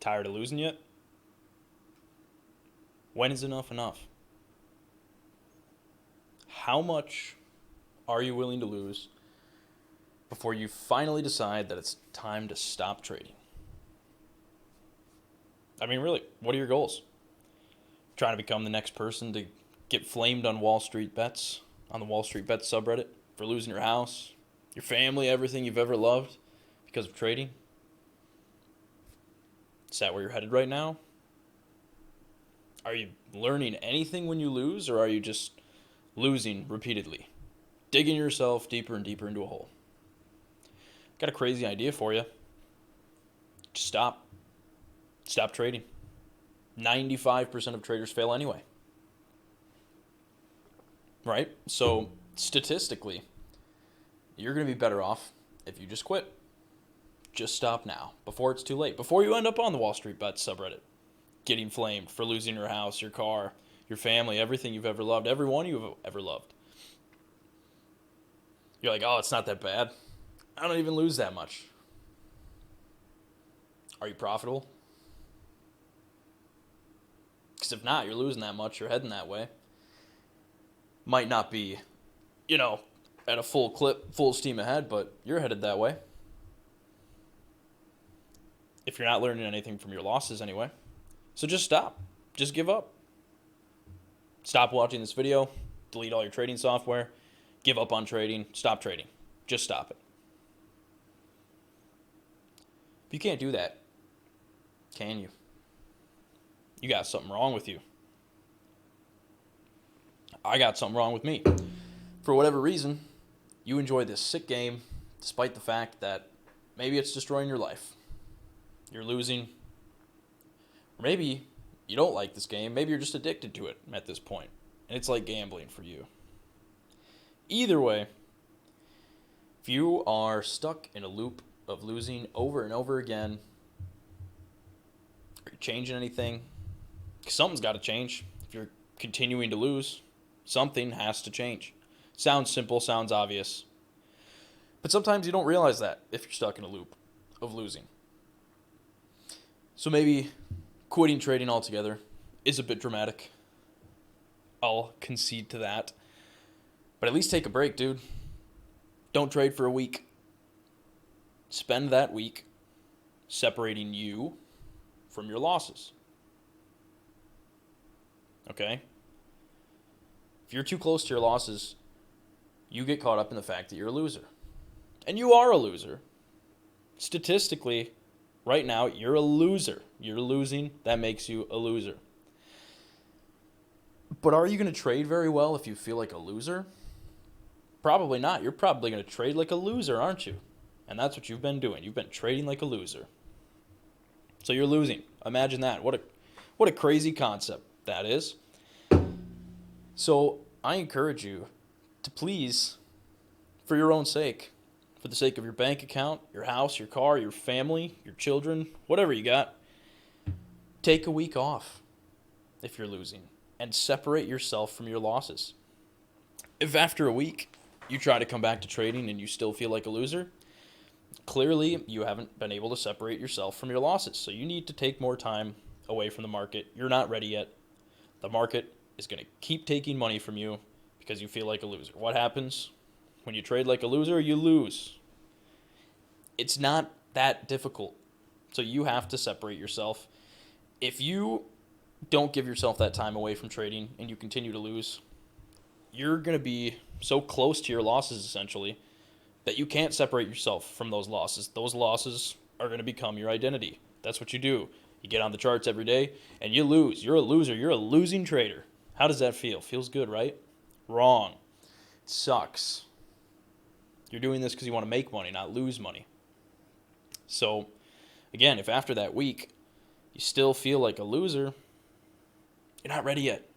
Tired of losing yet? When is enough enough? How much are you willing to lose before you finally decide that it's time to stop trading? I mean, really, what are your goals? Trying to become the next person to get flamed on Wall Street Bets, on the Wall Street Bets subreddit for losing your house, your family, everything you've ever loved because of trading? Is that where you're headed right now? Are you learning anything when you lose, or are you just losing repeatedly, digging yourself deeper and deeper into a hole? Got a crazy idea for you. Just stop. Stop trading. 95% of traders fail anyway. Right? So, statistically, you're going to be better off if you just quit. Just stop now, before it's too late. Before you end up on the Wall Street Bets subreddit, getting flamed for losing your house, your car, your family, everything you've ever loved, everyone you've ever loved. You're like, oh, it's not that bad. I don't even lose that much. Are you profitable? Because if not, you're losing that much, you're heading that way. Might not be, at a full clip, full steam ahead, but you're headed that way. If you're not learning anything from your losses anyway. So just stop. Just give up. Stop watching this video. Delete all your trading software. Give up on trading. Stop trading. Just stop it. If you can't do that, can you? You got something wrong with you. I got something wrong with me. For whatever reason, you enjoy this sick game despite the fact that maybe it's destroying your life. You're losing. Or maybe you don't like this game. Maybe you're just addicted to it at this point. And it's like gambling for you. Either way, if you are stuck in a loop of losing over and over again, are you changing anything? Something's got to change. If you're continuing to lose, something has to change. Sounds simple, sounds obvious. But sometimes you don't realize that if you're stuck in a loop of losing. So maybe quitting trading altogether is a bit dramatic. I'll concede to that. But at least take a break, dude. Don't trade for a week. Spend that week separating you from your losses. Okay? If you're too close to your losses, you get caught up in the fact that you're a loser. And you are a loser. Statistically, right now, you're a loser. You're losing. That makes you a loser. But are you going to trade very well if you feel like a loser? Probably not. You're probably going to trade like a loser, aren't you? And that's what you've been doing. You've been trading like a loser. So you're losing. Imagine that. What a crazy concept that is. So I encourage you to please, for your own sake, for the sake of your bank account, your house, your car, your family, your children, whatever you got, take a week off if you're losing and separate yourself from your losses. If after a week you try to come back to trading and you still feel like a loser, clearly you haven't been able to separate yourself from your losses. So you need to take more time away from the market. You're not ready yet. The market is going to keep taking money from you because you feel like a loser. What happens when you trade like a loser? You lose. It's not that difficult. So you have to separate yourself. If you don't give yourself that time away from trading and you continue to lose, you're going to be so close to your losses essentially that you can't separate yourself from those losses. Those losses are going to become your identity. That's what you do. You get on the charts every day and you lose. You're a loser. You're a losing trader. How does that feel? Feels good, right? Wrong. It sucks. You're doing this because you want to make money, not lose money. So, again, if after that week you still feel like a loser, you're not ready yet.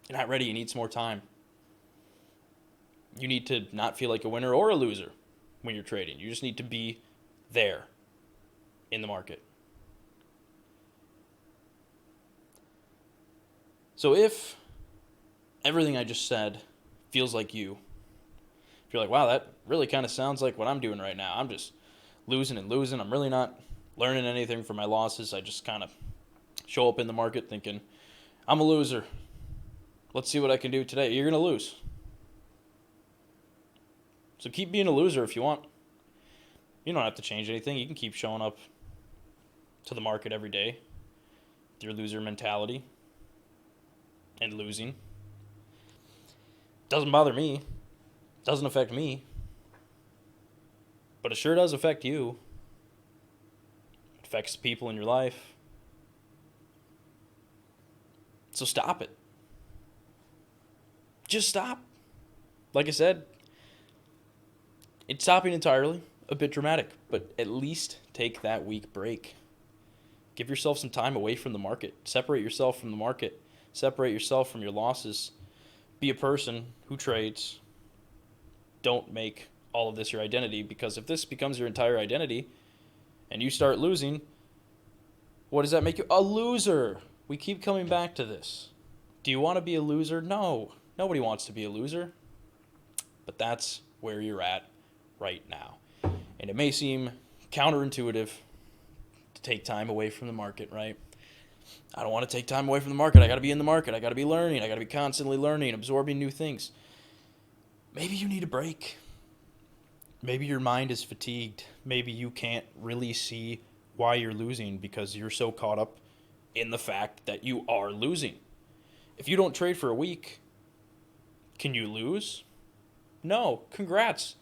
You're not ready. You need some more time. You need to not feel like a winner or a loser when you're trading. You just need to be there in the market. So if everything I just said feels like you, if you're like, wow, that really kind of sounds like what I'm doing right now. I'm just losing and losing. I'm really not learning anything from my losses. I just kind of show up in the market thinking, I'm a loser. Let's see what I can do today. You're going to lose. So keep being a loser if you want. You don't have to change anything. You can keep showing up to the market every day with your loser mentality and losing. Doesn't bother me. Doesn't affect me. But it sure does affect you. It affects the people in your life. So stop it. Just stop. Like I said, it's stopping entirely a bit dramatic, but at least take that week break. Give yourself some time away from the market. Separate yourself from the market. Separate yourself from your losses. Be a person who trades. Don't make all of this your identity, because if this becomes your entire identity and you start losing, what does that make you? A loser. We keep coming back to this. Do you want to be a loser? No. Nobody wants to be a loser. But that's where you're at right now. And it may seem counterintuitive to take time away from the market, right? I don't want to take time away from the market. I got to be in the market. I got to be learning. I got to be constantly learning, absorbing new things. Maybe you need a break. Maybe your mind is fatigued. Maybe you can't really see why you're losing because you're so caught up in the fact that you are losing. If you don't trade for a week, can you lose? No. Congrats.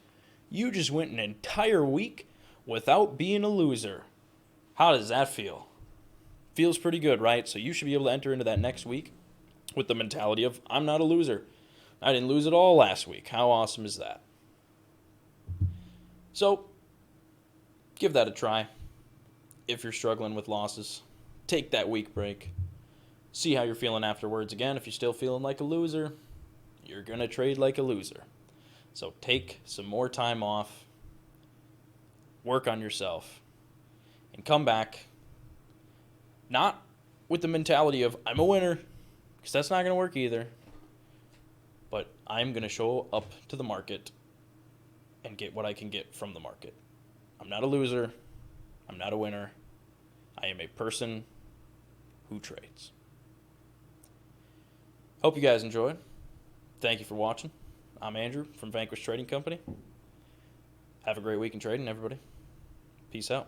You just went an entire week without being a loser. How does that feel? Feels pretty good, right? So you should be able to enter into that next week with the mentality of, I'm not a loser. I didn't lose at all last week. How awesome is that? So, give that a try. If you're struggling with losses, take that week break. See how you're feeling afterwards. Again, if you're still feeling like a loser, you're going to trade like a loser. So take some more time off, work on yourself, and come back not with the mentality of, I'm a winner, because that's not going to work either, but I'm going to show up to the market and get what I can get from the market. I'm not a loser. I'm not a winner. I am a person who trades. Hope you guys enjoyed. Thank you for watching. I'm Andrew from Vanquish Trading Company. Have a great week in trading, everybody. Peace out.